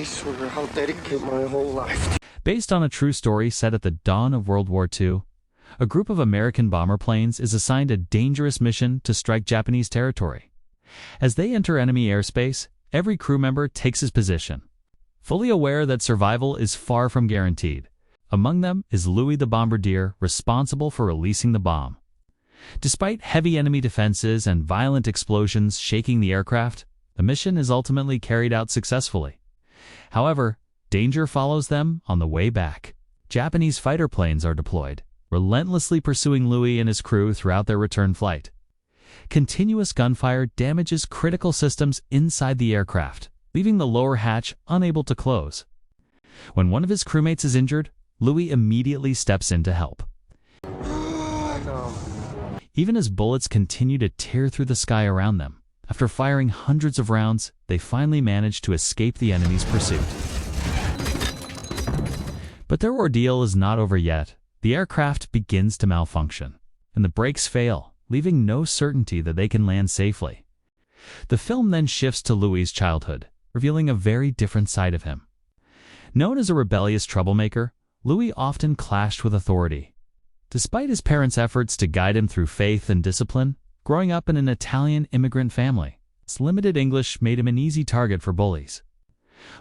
I swear I'll dedicate my whole life. Based on a true story set at the dawn of World War II, a group of American bomber planes is assigned a dangerous mission to strike Japanese territory. As they enter enemy airspace, every crew member takes his position, fully aware that survival is far from guaranteed. Among them is Louis the bombardier, responsible for releasing the bomb. Despite heavy enemy defenses and violent explosions shaking the aircraft, the mission is ultimately carried out successfully. However, danger follows them on the way back. Japanese fighter planes are deployed, relentlessly pursuing Louis and his crew throughout their return flight. Continuous gunfire damages critical systems inside the aircraft, leaving the lower hatch unable to close. When one of his crewmates is injured, Louis immediately steps in to help. Even as bullets continue to tear through the sky around them, after firing hundreds of rounds, they finally manage to escape the enemy's pursuit. But their ordeal is not over yet. The aircraft begins to malfunction, and the brakes fail, leaving no certainty that they can land safely. The film then shifts to Louis' childhood, revealing a very different side of him. Known as a rebellious troublemaker, Louis often clashed with authority. Despite his parents' efforts to guide him through faith and discipline, growing up in an Italian immigrant family, his limited English made him an easy target for bullies.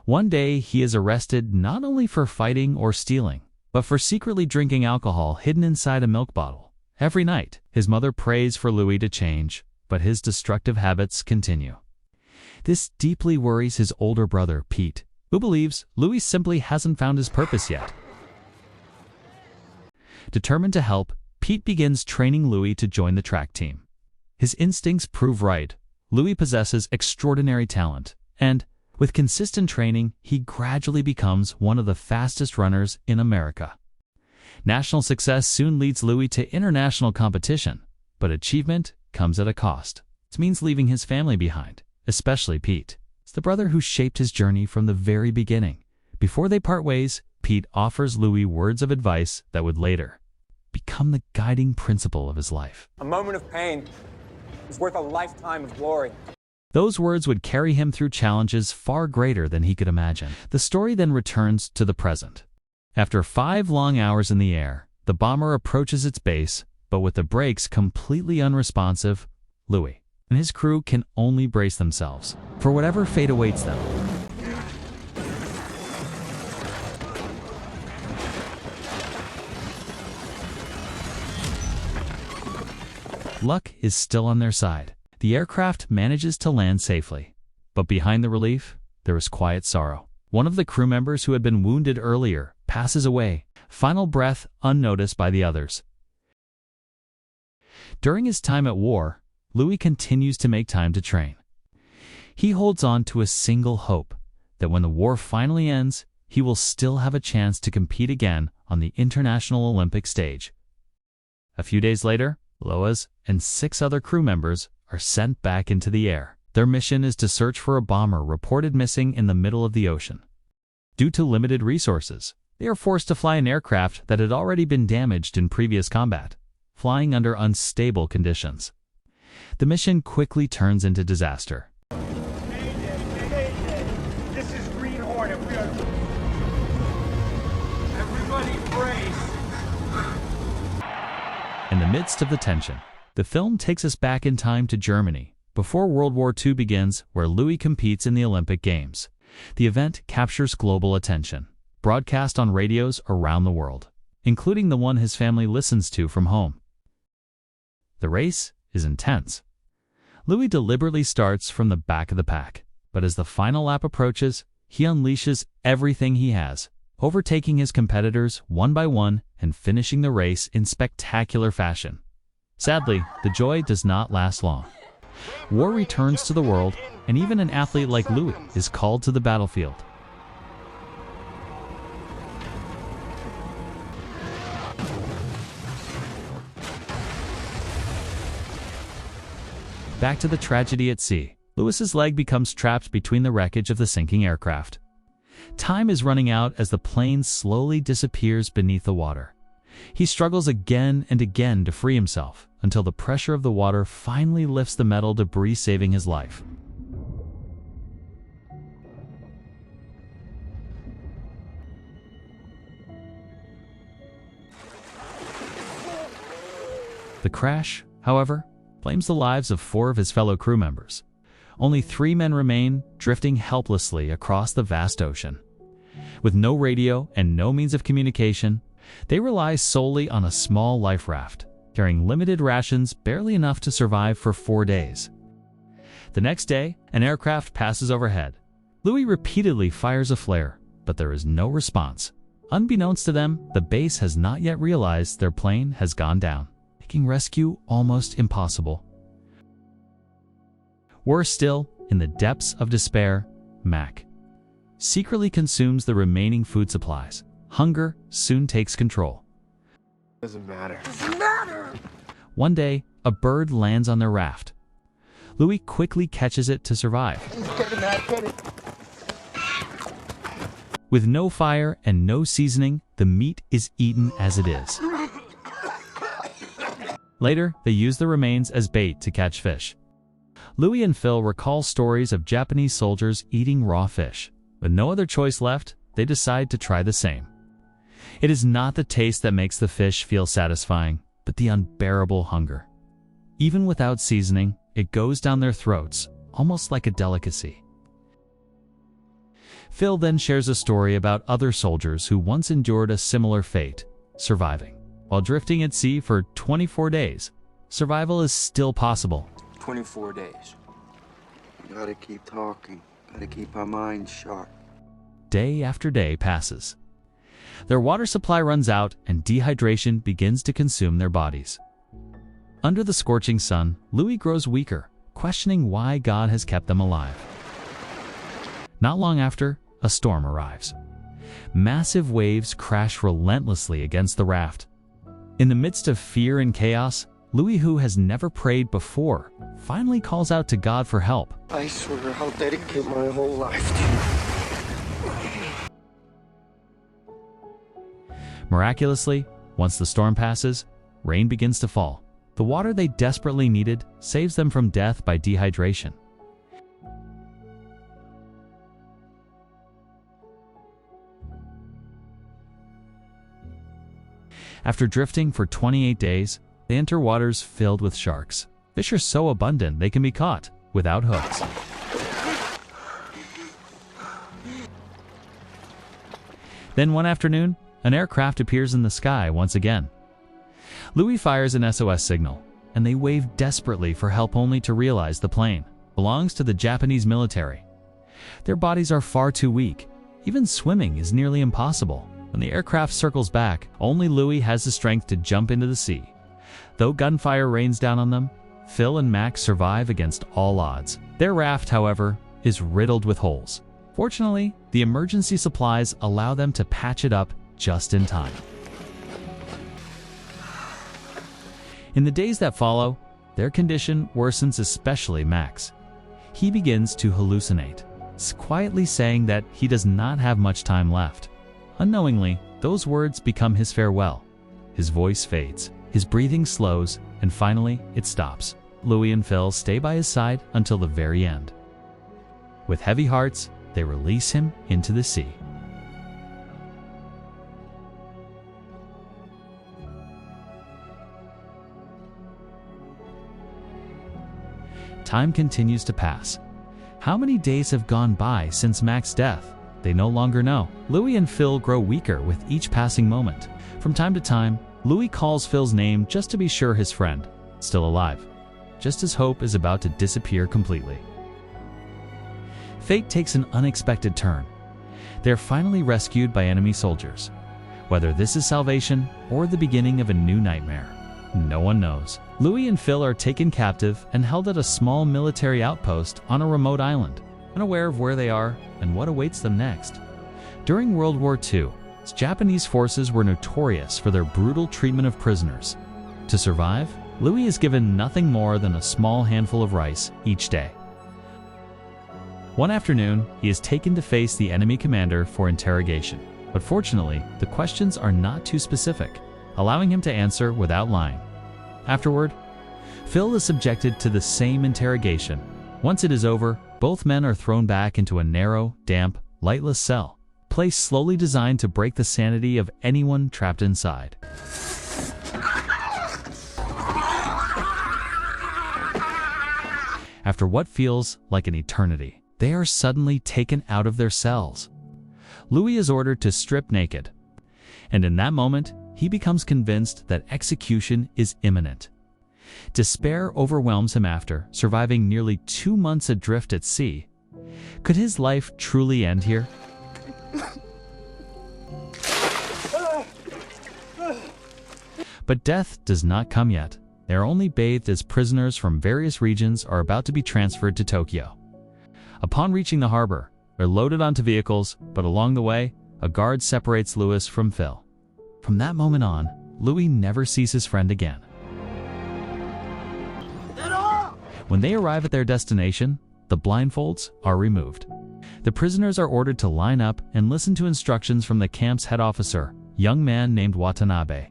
One day, he is arrested not only for fighting or stealing, but for secretly drinking alcohol hidden inside a milk bottle. Every night, his mother prays for Louis to change, but his destructive habits continue. This deeply worries his older brother, Pete, who believes Louis simply hasn't found his purpose yet. Determined to help, Pete begins training Louis to join the track team. His instincts prove right. Louis possesses extraordinary talent, and with consistent training, he gradually becomes one of the fastest runners in America. National success soon leads Louis to international competition, but achievement comes at a cost. It means leaving his family behind, especially Pete. It's the brother who shaped his journey from the very beginning. Before they part ways, Pete offers Louis words of advice that would later become the guiding principle of his life. A moment of pain is worth a lifetime of glory. Those words would carry him through challenges far greater than he could imagine. The story then returns to the present. After 5 long hours in the air, the bomber approaches its base, but with the brakes completely unresponsive, Louis and his crew can only brace themselves for whatever fate awaits them. Luck is still on their side. The aircraft manages to land safely, but behind the relief, there is quiet sorrow. One of the crew members who had been wounded earlier passes away, final breath unnoticed by the others. During his time at war, Louis continues to make time to train. He holds on to a single hope, that when the war finally ends, he will still have a chance to compete again on the International Olympic stage. A few days later, Louis and 6 other crew members are sent back into the air. Their mission is to search for a bomber reported missing in the middle of the ocean. Due to limited resources, they are forced to fly an aircraft that had already been damaged in previous combat, flying under unstable conditions. The mission quickly turns into disaster. This is Green Hornet. We are... Everybody brace. In the midst of the tension, the film takes us back in time to Germany, before World War II begins, where Louis competes in the Olympic Games. The event captures global attention, broadcast on radios around the world, including the one his family listens to from home. The race is intense. Louis deliberately starts from the back of the pack, but as the final lap approaches, he unleashes everything he has, overtaking his competitors one by one and finishing the race in spectacular fashion. Sadly, the joy does not last long. War returns to the world, and even an athlete like Louis is called to the battlefield. Back to the tragedy at sea. Louis's leg becomes trapped between the wreckage of the sinking aircraft. Time is running out as the plane slowly disappears beneath the water. He struggles again and again to free himself, until the pressure of the water finally lifts the metal debris, saving his life. The crash, however, claims the lives of 4 of his fellow crew members. Only 3 men remain, drifting helplessly across the vast ocean. With no radio and no means of communication, they rely solely on a small life raft, carrying limited rations barely enough to survive for 4 days. The next day, an aircraft passes overhead. Louis repeatedly fires a flare, but there is no response. Unbeknownst to them, the base has not yet realized their plane has gone down, making rescue almost impossible. Worse still, in the depths of despair, Mac secretly consumes the remaining food supplies. Hunger soon takes control. Doesn't matter. One day, a bird lands on their raft. Louis quickly catches it to survive. Get it. With no fire and no seasoning, the meat is eaten as it is. Later, they use the remains as bait to catch fish. Louis and Phil recall stories of Japanese soldiers eating raw fish. With no other choice left, they decide to try the same. It is not the taste that makes the fish feel satisfying, but the unbearable hunger. Even without seasoning, it goes down their throats, almost like a delicacy. Phil then shares a story about other soldiers who once endured a similar fate, surviving. While drifting at sea for 24 days, survival is still possible. 24 days. We gotta keep talking. Gotta keep our minds sharp. Day after day passes. Their water supply runs out and dehydration begins to consume their bodies. Under the scorching sun, Louis grows weaker, questioning why God has kept them alive. Not long after, a storm arrives. Massive waves crash relentlessly against the raft. In the midst of fear and chaos, Louis, who has never prayed before, finally calls out to God for help. I swear I'll dedicate my whole life to you. Miraculously, once the storm passes, rain begins to fall. The water they desperately needed saves them from death by dehydration. After drifting for 28 days, they enter waters filled with sharks. Fish are so abundant they can be caught without hooks. Then one afternoon, an aircraft appears in the sky once again. Louis fires an SOS signal, and they wave desperately for help only to realize the plane belongs to the Japanese military. Their bodies are far too weak. Even swimming is nearly impossible. When the aircraft circles back, only Louis has the strength to jump into the sea. Though gunfire rains down on them, Phil and Max survive against all odds. Their raft, however, is riddled with holes. Fortunately, the emergency supplies allow them to patch it up just in time. In the days that follow, their condition worsens, especially Max. He begins to hallucinate, quietly saying that he does not have much time left. Unknowingly, those words become his farewell. His voice fades, his breathing slows, and finally, it stops. Louis and Phil stay by his side until the very end. With heavy hearts, they release him into the sea. Time continues to pass. How many days have gone by since Max's death? They no longer know. Louis and Phil grow weaker with each passing moment. From time to time, Louis calls Phil's name just to be sure his friend is still alive, just as hope is about to disappear completely. Fate takes an unexpected turn. They are finally rescued by enemy soldiers. Whether this is salvation or the beginning of a new nightmare, no one knows. Louis and Phil are taken captive and held at a small military outpost on a remote island, unaware of where they are and what awaits them next. During World War II, Japanese forces were notorious for their brutal treatment of prisoners. To survive, Louis is given nothing more than a small handful of rice each day. One afternoon, he is taken to face the enemy commander for interrogation. But fortunately, the questions are not too specific, allowing him to answer without lying. Afterward, Phil is subjected to the same interrogation. Once it is over, both men are thrown back into a narrow, damp, lightless cell, a place slowly designed to break the sanity of anyone trapped inside. After what feels like an eternity, they are suddenly taken out of their cells. Louis is ordered to strip naked, and in that moment, he becomes convinced that execution is imminent. Despair overwhelms him after surviving nearly 2 months adrift at sea. Could his life truly end here? But death does not come yet. They are only bathed as prisoners from various regions are about to be transferred to Tokyo. Upon reaching the harbor, they're loaded onto vehicles, but along the way, a guard separates Louis from Phil. From that moment on, Louis never sees his friend again. When they arrive at their destination, the blindfolds are removed. The prisoners are ordered to line up and listen to instructions from the camp's head officer, a young man named Watanabe.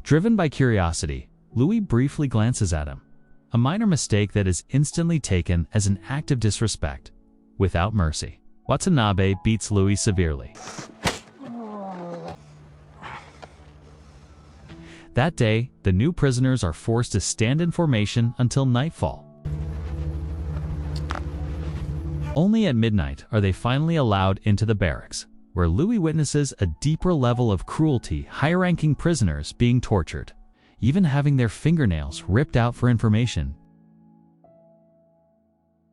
Driven by curiosity, Louis briefly glances at him, a minor mistake that is instantly taken as an act of disrespect. Without mercy, Watanabe beats Louis severely. That day, the new prisoners are forced to stand in formation until nightfall. Only at midnight are they finally allowed into the barracks, where Louis witnesses a deeper level of cruelty, high-ranking prisoners being tortured, even having their fingernails ripped out for information.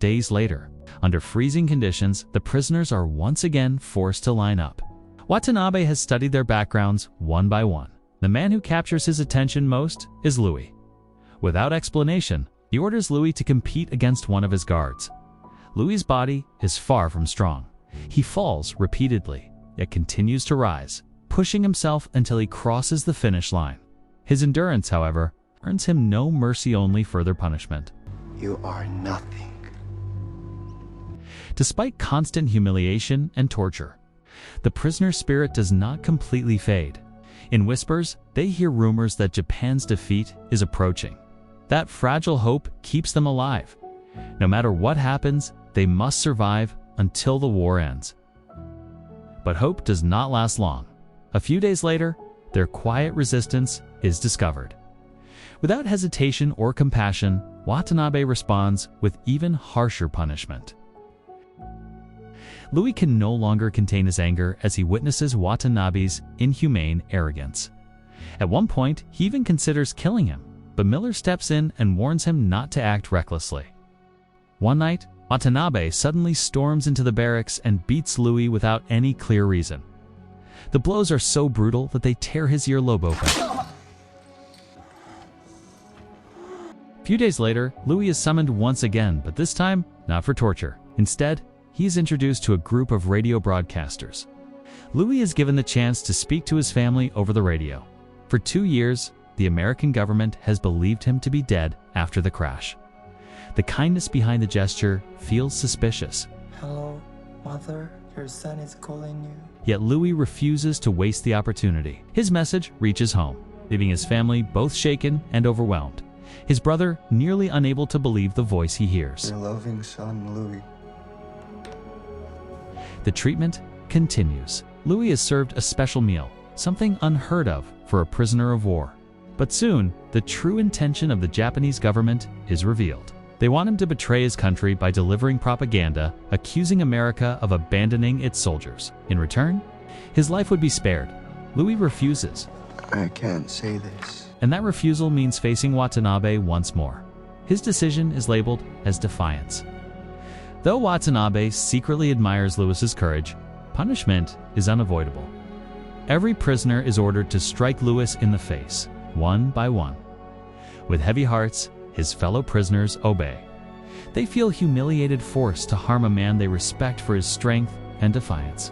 Days later, under freezing conditions, the prisoners are once again forced to line up. Watanabe has studied their backgrounds one by one. The man who captures his attention most is Louis. Without explanation, he orders Louis to compete against one of his guards. Louis's body is far from strong. He falls repeatedly, yet continues to rise, pushing himself until he crosses the finish line. His endurance, however, earns him no mercy, only further punishment. You are nothing. Despite constant humiliation and torture, the prisoner's spirit does not completely fade. In whispers, they hear rumors that Japan's defeat is approaching. That fragile hope keeps them alive. No matter what happens, they must survive until the war ends. But hope does not last long. A few days later, their quiet resistance is discovered. Without hesitation or compassion, Watanabe responds with even harsher punishment. Louis can no longer contain his anger as he witnesses Watanabe's inhumane arrogance. At one point, he even considers killing him, but Miller steps in and warns him not to act recklessly. One night, Watanabe suddenly storms into the barracks and beats Louis without any clear reason. The blows are so brutal that they tear his earlobe open. A few days later, Louis is summoned once again, but this time, not for torture. Instead, he is introduced to a group of radio broadcasters. Louis is given the chance to speak to his family over the radio. For 2 years, the American government has believed him to be dead after the crash. The kindness behind the gesture feels suspicious. Hello, Mother, your son is calling you. Yet Louis refuses to waste the opportunity. His message reaches home, leaving his family both shaken and overwhelmed. His brother nearly unable to believe the voice he hears. Your loving son, Louis. The treatment continues. Louis is served a special meal, something unheard of for a prisoner of war. But soon, the true intention of the Japanese government is revealed. They want him to betray his country by delivering propaganda, accusing America of abandoning its soldiers. In return, his life would be spared. Louis refuses. I can't say this. And that refusal means facing Watanabe once more. His decision is labeled as defiance. Though Watanabe secretly admires Louis's courage, punishment is unavoidable. Every prisoner is ordered to strike Louis in the face, one by one. With heavy hearts, his fellow prisoners obey. They feel humiliated, forced to harm a man they respect for his strength and defiance.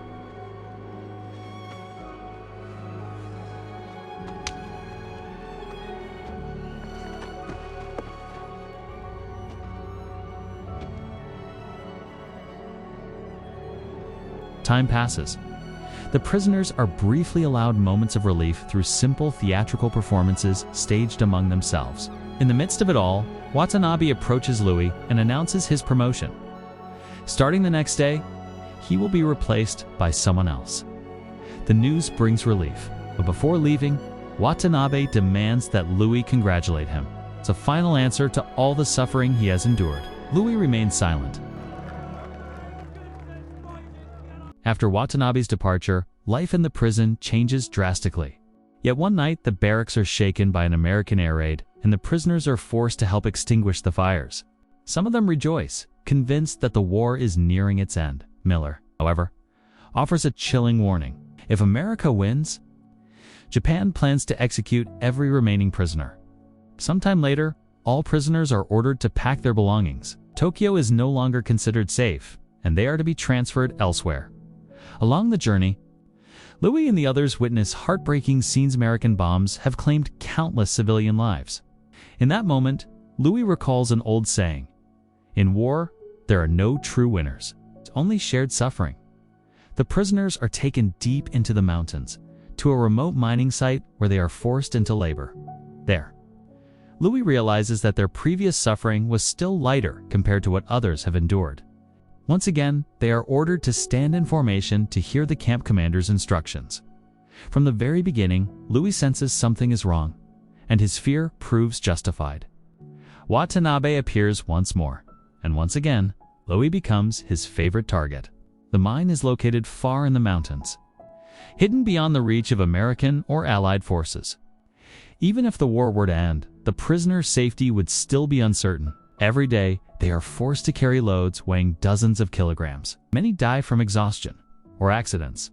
Time passes. The prisoners are briefly allowed moments of relief through simple theatrical performances staged among themselves. In the midst of it all, Watanabe approaches Louis and announces his promotion. Starting the next day, he will be replaced by someone else. The news brings relief, but before leaving, Watanabe demands that Louis congratulate him. It's a final answer to all the suffering he has endured. Louis remains silent. After Watanabe's departure, life in the prison changes drastically. Yet one night, the barracks are shaken by an American air raid, and the prisoners are forced to help extinguish the fires. Some of them rejoice, convinced that the war is nearing its end. Miller, however, offers a chilling warning. If America wins, Japan plans to execute every remaining prisoner. Sometime later, all prisoners are ordered to pack their belongings. Tokyo is no longer considered safe, and they are to be transferred elsewhere. Along the journey, Louis and the others witness heartbreaking scenes. American bombs have claimed countless civilian lives. In that moment, Louis recalls an old saying: "In war, there are no true winners, only shared suffering." The prisoners are taken deep into the mountains, to a remote mining site where they are forced into labor. There, Louis realizes that their previous suffering was still lighter compared to what others have endured. Once again, they are ordered to stand in formation to hear the camp commander's instructions. From the very beginning, Louis senses something is wrong, and his fear proves justified. Watanabe appears once more, and once again, Louis becomes his favorite target. The mine is located far in the mountains, hidden beyond the reach of American or Allied forces. Even if the war were to end, the prisoner's safety would still be uncertain. Every day, they are forced to carry loads weighing dozens of kilograms. Many die from exhaustion or accidents.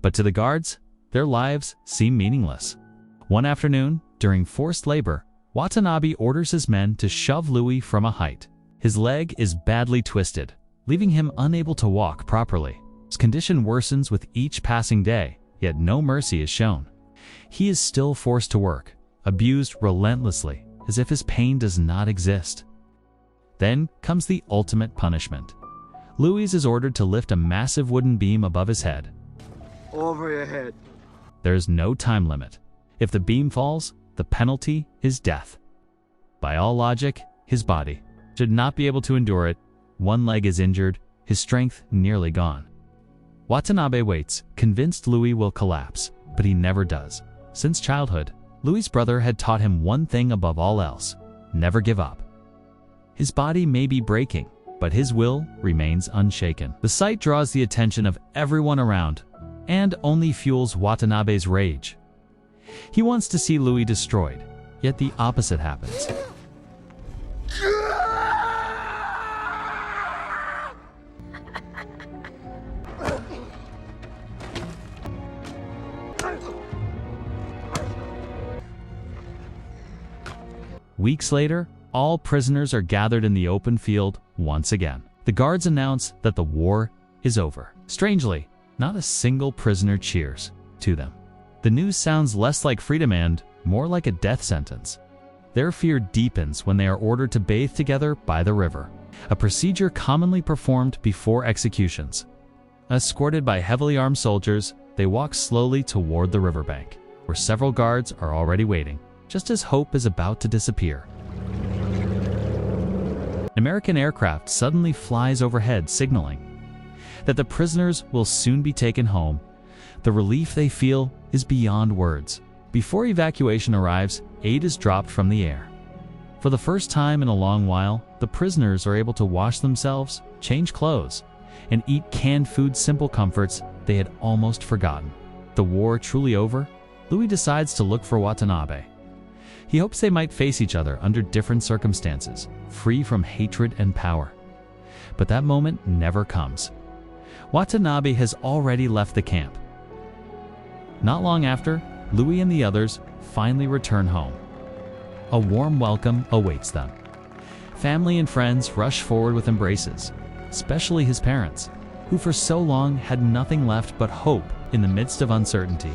But to the guards, their lives seem meaningless. One afternoon, during forced labor, Watanabe orders his men to shove Louis from a height. His leg is badly twisted, leaving him unable to walk properly. His condition worsens with each passing day, yet no mercy is shown. He is still forced to work, abused relentlessly, as if his pain does not exist. Then comes the ultimate punishment. Louis is ordered to lift a massive wooden beam above his head. Over your head. There is no time limit. If the beam falls, the penalty is death. By all logic, his body should not be able to endure it. One leg is injured, his strength nearly gone. Watanabe waits, convinced Louis will collapse, but he never does. Since childhood, Louis's brother had taught him one thing above all else: never give up. His body may be breaking, but his will remains unshaken. The sight draws the attention of everyone around, and only fuels Watanabe's rage. He wants to see Louis destroyed, yet the opposite happens. Weeks later, all prisoners are gathered in the open field once again. The guards announce that the war is over. Strangely, not a single prisoner cheers to them. The news sounds less like freedom and more like a death sentence. Their fear deepens when they are ordered to bathe together by the river, a procedure commonly performed before executions. Escorted by heavily armed soldiers, they walk slowly toward the riverbank, where several guards are already waiting, just as hope is about to disappear. An American aircraft suddenly flies overhead, signaling that the prisoners will soon be taken home. The relief they feel is beyond words. Before evacuation arrives, aid is dropped from the air. For the first time in a long while, the prisoners are able to wash themselves, change clothes, and eat canned food, simple comforts they had almost forgotten. The war truly over, Louis decides to look for Watanabe. He hopes they might face each other under different circumstances, free from hatred and power. But that moment never comes. Watanabe has already left the camp. Not long after, Louis and the others finally return home. A warm welcome awaits them. Family and friends rush forward with embraces, especially his parents, who for so long had nothing left but hope in the midst of uncertainty.